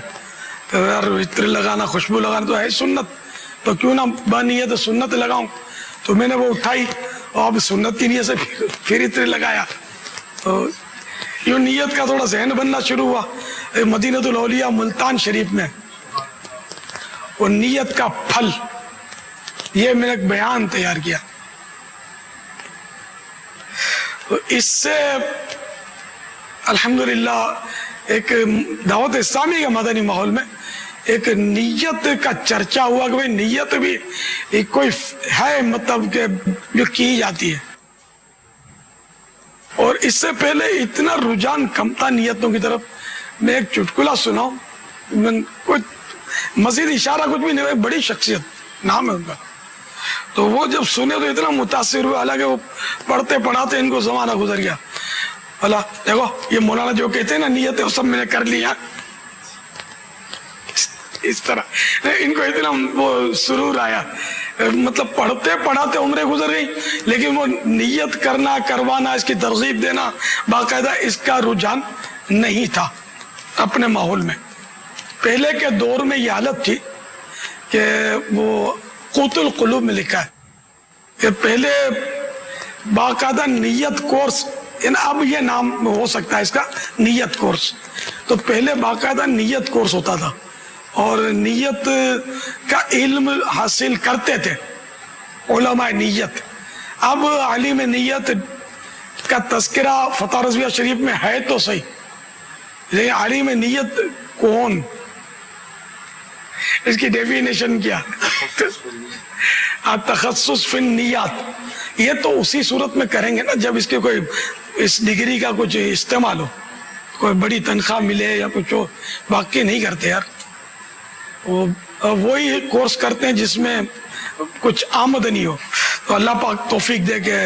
تو یار عطر لگانا خوشبو لگانا تو ہے سنت, تو کیوں نہ بنیت سنت لگاؤں. تو میں نے وہ اٹھائی اور اب سنت کی نیت سے پھر عطر لگایا. تو یوں نیت کا تھوڑا ذہن بننا شروع ہوا. مدینۃ الاولیاء ملتان شریف میں وہ نیت کا پھل یہ میں نے ایک بیان تیار کیا. تو اس سے الحمدللہ ایک دعوت اسلامی کے مدنی ماحول میں ایک نیت کا چرچا ہوا کہ بھئی نیت بھی ایک کوئی ہے مطلب کہ جو کی جاتی ہے. اور اس سے پہلے اتنا رجحان کم تھا نیتوں کی طرف. میں ایک چٹکلا سناؤں, کچھ مزید اشارہ کچھ بھی نہیں, ایک بڑی شخصیت نام ہے ان کا, تو وہ جب سنے تو اتنا متاثر ہوئے, حالانکہ وہ پڑھتے پڑھاتے ان کو زمانہ گزر گیا. اللہ دیکھو یہ مولانا جو کہتے ہیں نا نیتیں وہ سب میں نے کر لیا, اس طرح ان کو اتنا وہ سرور آیا, مطلب پڑھتے پڑھاتے عمریں گزر گئی, لیکن وہ نیت کرنا کروانا اس کی ترغیب دینا باقاعدہ اس کا رجحان نہیں تھا اپنے ماحول میں. پہلے کے دور میں یہ حالت تھی کہ وہ قوت القلوب میں لکھا ہے کہ پہلے باقاعدہ نیت کورس, اب یہ نام ہو سکتا ہے اس کا نیت کورس, تو پہلے باقاعدہ نیت کورس ہوتا تھا اور نیت کا علم حاصل کرتے تھے علماء نیت. اب عالم نیت کا تذکرہ فتح رضویہ شریف میں ہے تو صحیح, لیکن عالم نیت کون, اس کی ڈیفینیشن کیا, تخصص فی النیات, یہ تو اسی صورت میں کریں گے نا جب اس کے کوئی اس ڈگری کا کچھ استعمال ہو, کوئی بڑی تنخواہ ملے یا کچھ ہو, باقی نہیں کرتے یار. وہی کورس کرتے ہیں جس میں کچھ آمدنی ہو. تو اللہ پاک توفیق دے کہ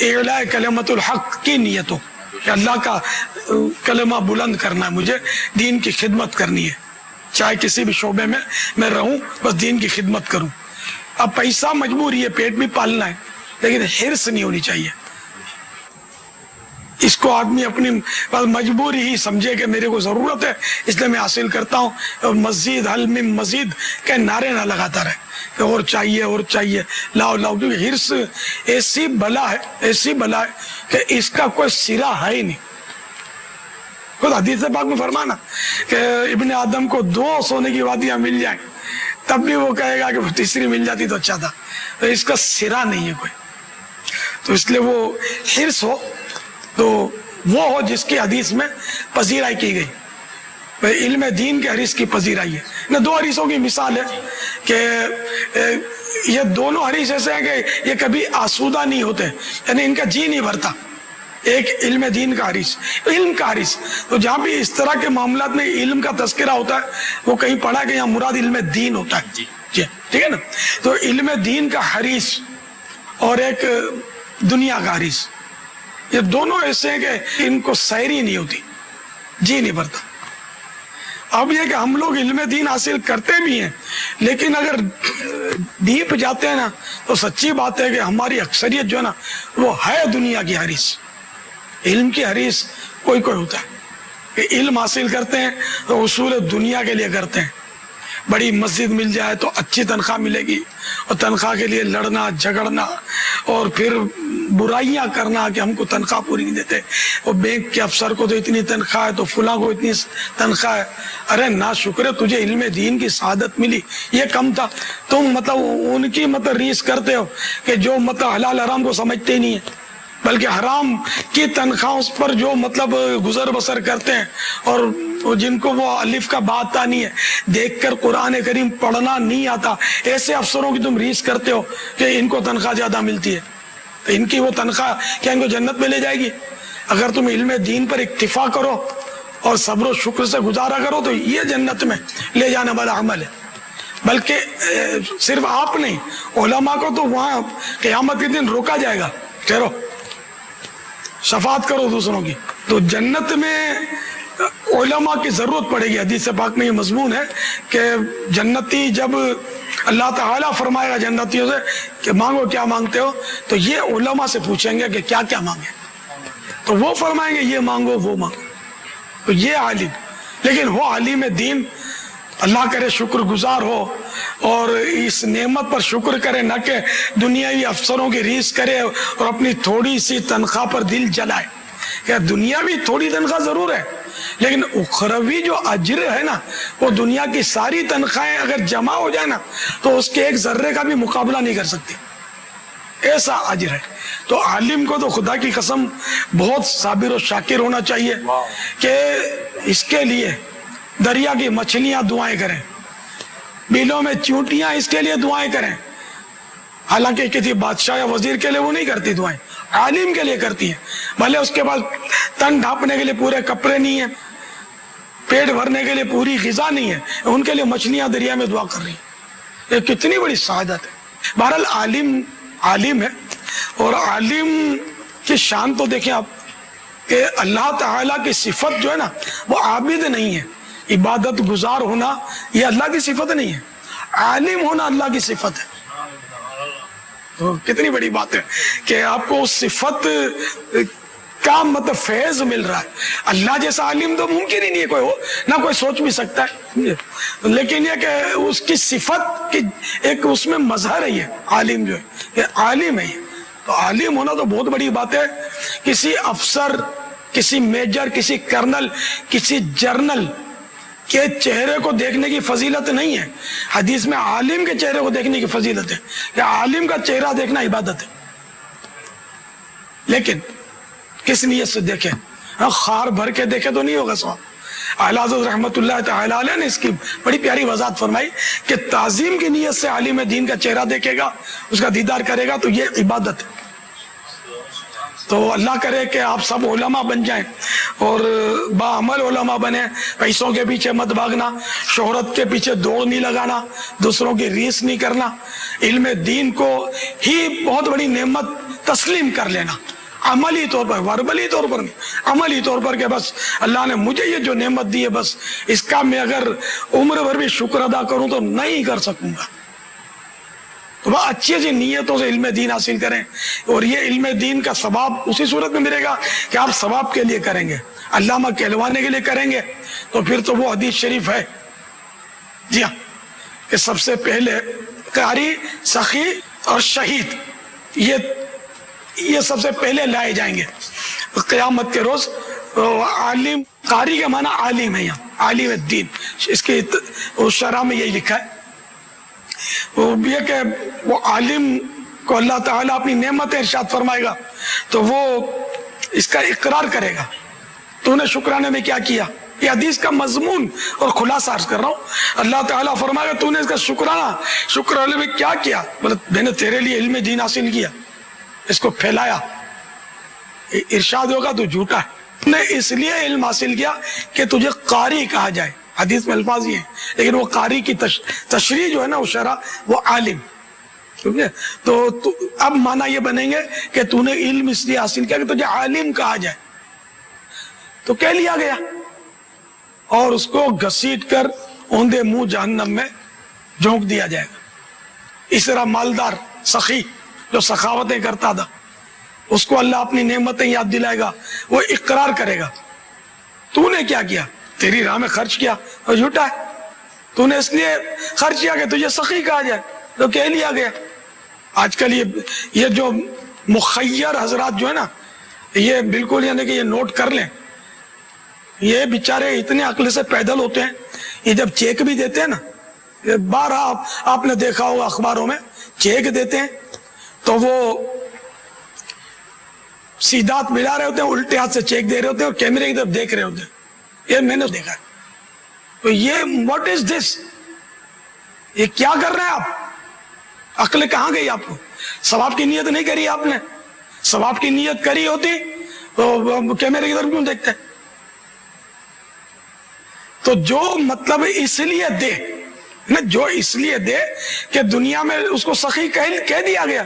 اعلاء کلمت الحق کی نیت ہو کہ اللہ کا کلمہ بلند کرنا ہے, مجھے دین کی خدمت کرنی ہے, چاہے کسی بھی شعبے میں میں رہوں, بس دین کی خدمت کروں. اب پیسہ مجبوری ہے, پیٹ بھی پالنا ہے, لیکن حرص نہیں ہونی چاہیے. اس کو آدمی اپنی مجبوری ہی سمجھے کہ میرے کو ضرورت ہے اس لیے میں حاصل کرتا ہوں, اور مزید حل میں مزید کے نعرے نہ لگاتا رہے کہ اور چاہیے اور چاہیے, لاؤ لاؤ. کیونکہ حرص ایسی بلا ہے کہ اس کا کوئی سرا ہے ہی نہیں. خود حدیث پاک میں فرمانا کہ ابن آدم کو 2 سونے کی وادیاں مل جائیں تب بھی وہ کہے گا کہ وہ تیسری مل جاتی تو اچھا تھا. تو اس کا سرا نہیں ہے کوئی, تو اس لیے وہ حرص ہو تو وہ ہو جس کی حدیث میں پذیرائی کی گئی. علم دین کے حریص کی پذیرائی ہے. 2 حریصوں کی مثال ہے کہ یہ دونوں حریص ایسے ہیں کہ یہ کبھی آسودہ نہیں ہوتے, یعنی ان کا جی نہیں بھرتا. ایک علم دین کا حریص, علم کا حریص, تو جہاں بھی اس طرح کے معاملات میں علم کا تذکرہ ہوتا ہے وہ کہیں پڑھا کہ یہاں مراد علم دین ہوتا ہے. جی ٹھیک ہے نا. تو علم دین کا حریص اور ایک دنیا کا حریص, یہ دونوں ایسے ہیں کہ ان کو سیری نہیں ہوتی, جی نہیں بھرتا. اب یہ کہ ہم لوگ علم دین حاصل کرتے بھی ہیں, لیکن اگر ڈیپ جاتے ہیں نا تو سچی بات ہے کہ ہماری اکثریت جو ہے نا وہ ہے دنیا کی حریص. علم کی حریص کوئی ہوتا ہے کہ علم حاصل کرتے ہیں تو اصول دنیا کے لیے کرتے ہیں. بڑی مسجد مل جائے تو اچھی تنخواہ ملے گی, اور تنخواہ کے لیے لڑنا جھگڑنا اور پھر برائیاں کرنا کہ ہم کو تنخواہ پوری نہیں دیتے, اور بینک کے افسر کو تو اتنی تنخواہ ہے تو فلاں کو اتنی تنخواہ ہے. ارے نا شکر ہے تجھے علم دین کی سعادت ملی, یہ کم تھا. تم ان کی ریس کرتے ہو کہ جو حلال حرام کو سمجھتے ہی نہیں ہے, بلکہ حرام کی تنخواہوں پر جو گزر بسر کرتے ہیں, اور جن کو وہ الف کا با آتا نہیں ہے, دیکھ کر قرآن کریم پڑھنا نہیں آتا, ایسے افسروں کی تم ریس کرتے ہو کہ ان کو تنخواہ زیادہ ملتی ہے. تو ان کی وہ تنخواہ کیا ان کو جنت میں لے جائے گی؟ اگر تم علم دین پر اکتفا کرو اور صبر و شکر سے گزارا کرو تو یہ جنت میں لے جانے والا عمل ہے. بلکہ صرف آپ نہیں, علماء کو تو وہاں قیامت کے دن روکا جائے گا, ٹھہرو شفاعت کرو دوسروں کی. تو جنت میں علماء کی ضرورت پڑے گی. حدیث پاک میں یہ مضمون ہے کہ جنتی جب اللہ تعالیٰ فرمائے گا جنتیوں سے کہ مانگو کیا مانگتے ہو, تو یہ علماء سے پوچھیں گے کہ کیا کیا مانگے, تو وہ فرمائیں گے یہ مانگو وہ مانگو. تو یہ عالم, لیکن وہ عالم دین اللہ کرے شکر گزار ہو اور اس نعمت پر شکر کرے, نہ کہ دنیاوی افسروں کی ریس کرے اور اپنی تھوڑی سی تنخواہ پر دل جلائے. کہ دنیاوی تھوڑی تنخواہ ضرور ہے, لیکن اخروی جو اجر ہے نا وہ دنیا کی ساری تنخواہیں اگر جمع ہو جائے نا تو اس کے ایک ذرے کا بھی مقابلہ نہیں کر سکتی, ایسا اجر ہے. تو عالم کو تو خدا کی قسم بہت صابر و شاکر ہونا چاہیے کہ اس کے لیے دریا کی مچھلیاں دعائیں کریں, بیلوں میں چونٹیاں اس کے لیے دعائیں کریں. حالانکہ کسی بادشاہ یا وزیر کے لیے وہ نہیں کرتی دعائیں, عالم کے لیے کرتی ہیں. بھلے اس کے پاس تن ڈھانپنے کے لیے پورے کپڑے نہیں ہیں, پیٹ بھرنے کے لیے پوری غذا نہیں ہے, ان کے لیے مچھلیاں دریا میں دعا کر رہی ہیں. یہ کتنی بڑی سعادت ہے. بہرحال عالم ہے, اور عالم کی شان تو دیکھیں آپ کہ اللہ تعالیٰ کی صفت جو ہے نا وہ عابد نہیں ہے. عبادت گزار ہونا یہ اللہ کی صفت نہیں ہے, عالم ہونا اللہ کی صفت ہے. تو کتنی بڑی بات ہے کہ آپ کو اس صفت کا مطلب فیض مل رہا ہے. اللہ جیسا عالم تو ممکن ہی نہیں ہے کوئی ہو, نہ کوئی سوچ بھی سکتا ہے, لیکن یہ کہ اس کی صفت کی ایک اس میں مظہر ہے. یہ عالم جو ہے یہ عالم ہے. تو عالم ہونا تو بہت بڑی بات ہے. کسی افسر, کسی میجر, کسی کرنل, کسی جرنل کے چہرے کو دیکھنے کی فضیلت نہیں ہے. حدیث میں عالم کے چہرے کو دیکھنے کی فضیلت ہے, کہ عالم کا چہرہ دیکھنا عبادت ہے. لیکن کس نیت سے دیکھیں, خار بھر کے دیکھے تو نہیں ہوگا ثواب. اعلیٰ حضرت رحمۃ اللہ تعالی علیہ نے اس کی بڑی پیاری وضاحت فرمائی کہ تعظیم کی نیت سے عالم دین کا چہرہ دیکھے گا, اس کا دیدار کرے گا, تو یہ عبادت ہے. تو اللہ کرے کہ آپ سب علماء بن جائیں اور باعمل علماء بنے. پیسوں کے پیچھے مت بھاگنا, شہرت کے پیچھے دوڑ نہیں لگانا, دوسروں کی ریس نہیں کرنا, علم دین کو ہی بہت بڑی نعمت تسلیم کر لینا, عملی طور پر, وربلی طور پر نہیں, عملی طور پر کہ بس اللہ نے مجھے یہ جو نعمت دی ہے بس اس کا میں اگر عمر بھر بھی شکر ادا کروں تو نہیں کر سکوں گا. تو وہ اچھی اچھی نیتوں سے علم دین حاصل کریں, اور یہ علم دین کا ثواب اسی صورت میں ملے گا کہ آپ ثواب کے لیے کریں گے, علامہ کہلوانے کے لیے کریں گے. تو پھر تو وہ حدیث شریف ہے جی ہاں کہ سب سے پہلے قاری, سخی اور شہید یہ سب سے پہلے لائے جائیں گے قیامت کے روز. عالم, قاری کا معنی عالم ہے, یہاں عالم الدین, اس کی شرح میں یہی لکھا ہے. یہ کہ وہ عالم کو اللہ تعالیٰ اپنی نعمت ارشاد فرمائے گا تو وہ اس کا اقرار کرے گا, تو نے شکرانے میں کیا کیا. یہ حدیث کا مضمون اور خلاصہ عرض کر رہا ہوں. اللہ تعالیٰ فرمائے گا تو نے اس کا شکرانے میں کیا کیا. بولے میں نے تیرے لیے علم دین حاصل کیا, اس کو پھیلایا. ارشاد ہوگا تو جھوٹا ہے, نے اس لیے علم حاصل کیا کہ تجھے قاری کہا جائے. حدیث میں الفاظ یہ ہیں, لیکن وہ قاری کی تشریح جو ہے نا وہ شرح, وہ عالم. تو اب معنی یہ بنیں گے کہ تو نے علم اس لیے حاصل کیا کہ تجھے عالم کہا جائے. تو کہہ لیا گیا, اور اس کو گھسیٹ کر اوندے منہ جہنم میں جھونک دیا جائے گا. اس طرح مالدار سخی جو سخاوتیں کرتا تھا, اس کو اللہ اپنی نعمتیں یاد دلائے گا, وہ اقرار کرے گا تو نے کیا کیا, تیری راہ میں خرچ کیا, اور جھوٹا ہے, تو نے اس لیے خرچ کیا کہ تجھے سخی کہا جائے. تو کہہ لیا گیا. آج کل یہ جو مخیر حضرات جو ہے نا, یہ بالکل یعنی کہ یہ نوٹ کر لیں, یہ بیچارے اتنے عقل سے پیدل ہوتے ہیں. یہ جب چیک بھی دیتے ہیں نا, بارہ آپ نے دیکھا ہوگا اخباروں میں, چیک دیتے ہیں تو وہ سیدھا ہاتھ ملا رہے ہوتے ہیں, الٹے ہاتھ سے چیک دے رہے ہوتے ہیں, اور کیمرے کی طرف دیکھ رہے ہوتے ہیں. یہ میں نے دیکھا ہے. تو یہ واٹ از دس, یہ کیا کر رہے ہیں آپ؟ عقل کہاں گئی آپ کو؟ ثواب کی نیت نہیں کری آپ نے. ثواب کی نیت کری ہوتی تو کیمرے کی طرف کیوں دیکھتے؟ تو جو مطلب اس لیے دے نا, جو اس لیے دے کہ دنیا میں اس کو سخی کہہ دیا گیا,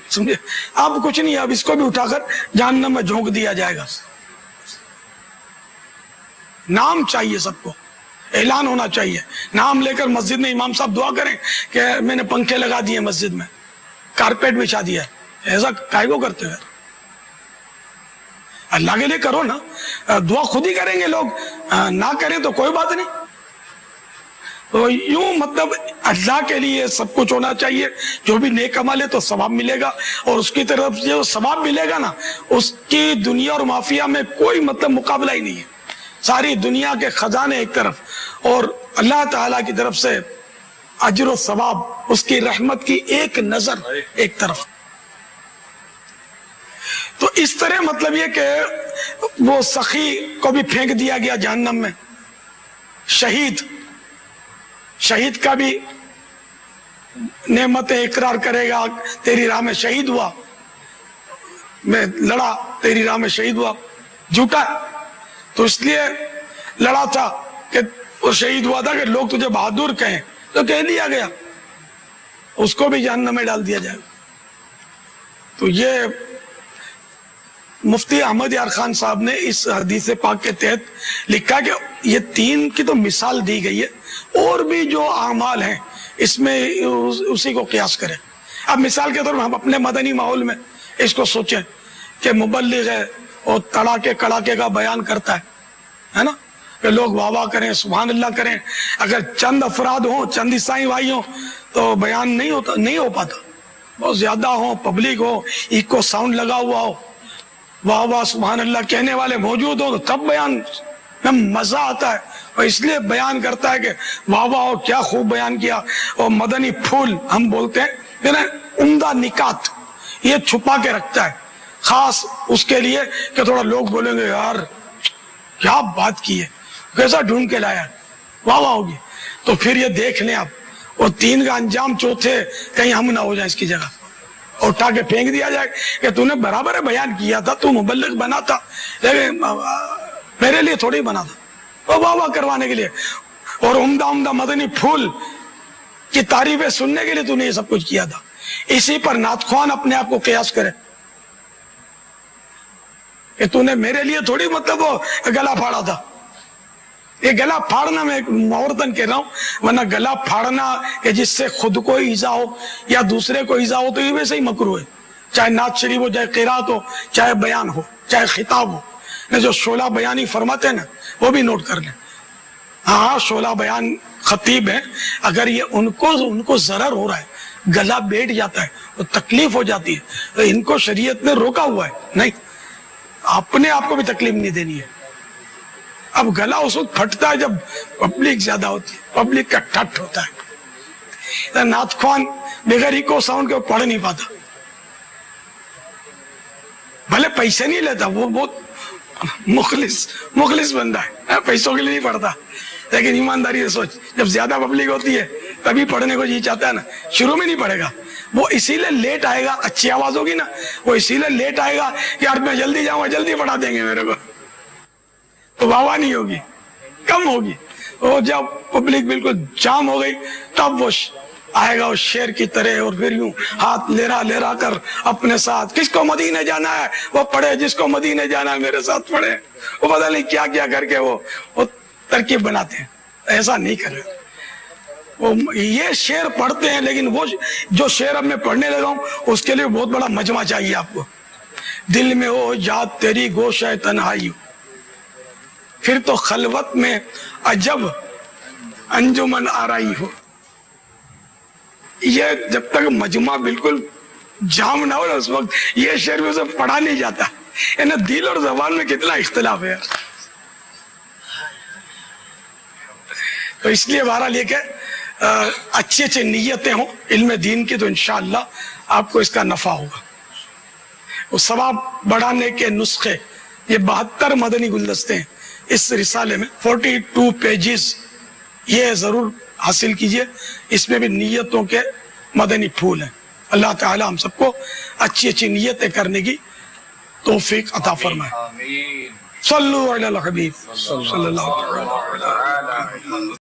سمجھے, اب کچھ نہیں, اب اس کو بھی اٹھا کر جہنم میں جھونک دیا جائے گا. نام چاہیے, سب کو اعلان ہونا چاہیے. نام لے کر مسجد میں امام صاحب دعا کریں کہ میں نے پنکھے لگا دیے مسجد میں, کارپیٹ بچھا دیا ہے. ایسا کائے کو کرتے ہیں؟ اللہ کے لیے کرو نا, دعا خود ہی کریں گے لوگ, نہ کریں تو کوئی بات نہیں. تو یوں مطلب اللہ کے لیے سب کچھ ہونا چاہیے. جو بھی نیک عمل ہے تو ثواب ملے گا, اور اس کی طرف جو ثواب ملے گا نا, اس کی دنیا اور مافیا میں کوئی مطلب مقابلہ ہی نہیں ہے. ساری دنیا کے خزانے ایک طرف, اور اللہ تعالیٰ کی طرف سے اجر و ثواب, اس کی رحمت کی ایک نظر ایک طرف. تو اس طرح مطلب یہ کہ وہ سخی کو بھی پھینک دیا گیا جہنم میں. شہید کا بھی نعمتیں اقرار کرے گا, تیری راہ میں شہید ہوا, میں لڑا تیری راہ میں شہید ہوا، جھوٹا ہے. تو اس لیے لڑا تھا کہ وہ شہید ہوا تھا کہ لوگ تجھے بہادر کہیں، تو کہہ دیا گیا، اس کو بھی جہنم میں ڈال دیا جائے. تو یہ مفتی احمد یار خان صاحب نے اس حدیث پاک کے تحت لکھا کہ یہ تین کی تو مثال دی گئی ہے، اور بھی جو اعمال ہیں اس میں اسی کو قیاس کریں. اب مثال کے طور پر ہم اپنے مدنی ماحول میں اس کو سوچیں کہ مبلغ ہے اور تڑاکے کڑاکے کا بیان کرتا ہے نا، کہ لوگ واہ واہ کریں، سبحان اللہ کریں. اگر چند افراد ہوں، چند عیسائی بھائی ہوں تو بیان نہیں ہو پاتا. بہت زیادہ ہو، پبلک ہو، ایکو ساؤنڈ لگا ہوا ہو، واہ واہ سبحان اللہ کہنے والے موجود ہو تو تب بیان میں مزہ آتا ہے. اور اس لیے بیان کرتا ہے کہ واہ واہ کیا خوب بیان کیا. اور مدنی پھول ہم بولتے ہیں، عمدہ نکات یہ چھپا کے رکھتا ہے خاص اس کے لیے کہ تھوڑا لوگ بولیں گے یار کیا بات کی ہے، کیسا ڈھونڈ کے لایا، واہ واہ ہوگی. تو پھر یہ دیکھ لیں آپ، اور تین کا انجام چوتھے کہیں ہم نہ ہو جائیں اس کی جگہ، اور اٹھا کے پھینک دیا جائے کہ تو نے برابر بیان کیا تھا، تو مبلغ بنا تھا، لیکن میرے لیے تھوڑی بنا تھا، واہ واہ کروانے کے لیے. اور عمدہ عمدہ مدنی پھول کی تعریفیں سننے کے لیے تو نے یہ سب کچھ کیا تھا. اسی پر نعت خوان اپنے آپ کو قیاس کرے کہ تو نے میرے لیے تھوڑی مطلب وہ گلا پھاڑا تھا. یہ گلا پھاڑنا میں معورتن کہہ رہا ہوں، ورنہ گلا پھاڑنا کہ جس سے خود کو ایذا ہو یا دوسرے کو ایذا ہو تو یہ ویسے ہی مکروہ ہے، چاہے نعت شریف ہو، چاہے قرات ہو، چاہے بیان ہو، چاہے خطاب ہو. جو شعلہ بیانی فرماتے ہیں نا وہ بھی نوٹ کر لیں. ہاں شعلہ بیان خطیب ہیں، اگر یہ ان کو ضرر ہو رہا ہے، گلا بیٹھ جاتا ہے، تو تکلیف ہو جاتی ہے، تو ان کو شریعت نے روکا ہوا ہے. نہیں، اپنے آپ کو بھی تکلیف نہیں دینی ہے. اب گلا اس وقت پھٹتا ہے جب پبلک زیادہ ہوتی ہے، پبلک کا ٹھٹ ہوتا ہے. نعت خوان بغیر ایکو ساؤنڈ کے پڑھ نہیں پاتا، بھلے پیسے نہیں لیتا، وہ بہت مخلص بندہ ہے، پیسوں کے لیے نہیں پڑھتا، لیکن ایمانداری سے سوچ جب زیادہ پبلک ہوتی ہے تبھی پڑھنے کو جی چاہتا ہے نا. شروع میں نہیں پڑھے گا، وہ اسی لیے لیٹ آئے گا. اچھی آواز ہوگی نا، وہ اسی لیے لیٹ آئے گا کہ یار میں جلدی جاؤں گا، جلدی پڑھا دیں گے میرے کو، تو واہ نہیں ہوگی، کم ہوگی. وہ جب پبلک بالکل جام ہو گئی تب وہ آئے گا اس شیر کی طرح، اور پھر یوں ہاتھ لیرا کر اپنے ساتھ، کس کو مدینے جانا ہے وہ پڑھے، جس کو مدینے جانا ہے میرے ساتھ پڑھے. وہ پتہ نہیں کیا کیا کر کے وہ ترکیب بناتے ہیں. ایسا نہیں کرے. وہ یہ شعر پڑھتے ہیں، لیکن وہ جو شعر اب میں پڑھنے لگا ہوں اس کے لیے بہت بڑا مجمع چاہیے آپ کو. دل میں ہو یاد تیری گوشہ تنہائی ہو، پھر تو خلوت میں عجب انجمن آرائی ہو. یہ جب تک مجمع بالکل جام نہ ہو اس وقت یہ شعر میں سے پڑھا نہیں جاتا. یعنی دل اور زبان میں کتنا اختلاف ہے. تو اس لیے بہرحال یہ کہ اچھی اچھی نیتیں ہوں علم دین کی، تو انشاءاللہ آپ کو اس کا نفع ہوگا. وہ ثواب بڑھانے کے نسخے، یہ 72 مدنی گلدستے ہیں اس رسالے میں، 42 پیجز، یہ ضرور حاصل کیجئے. اس میں بھی نیتوں کے مدنی پھول ہیں. اللہ تعالی ہم سب کو اچھی اچھی نیتیں کرنے کی توفیق عطا فرمائے. صلو علی الحبیب صلی اللہ علیہ وسلم.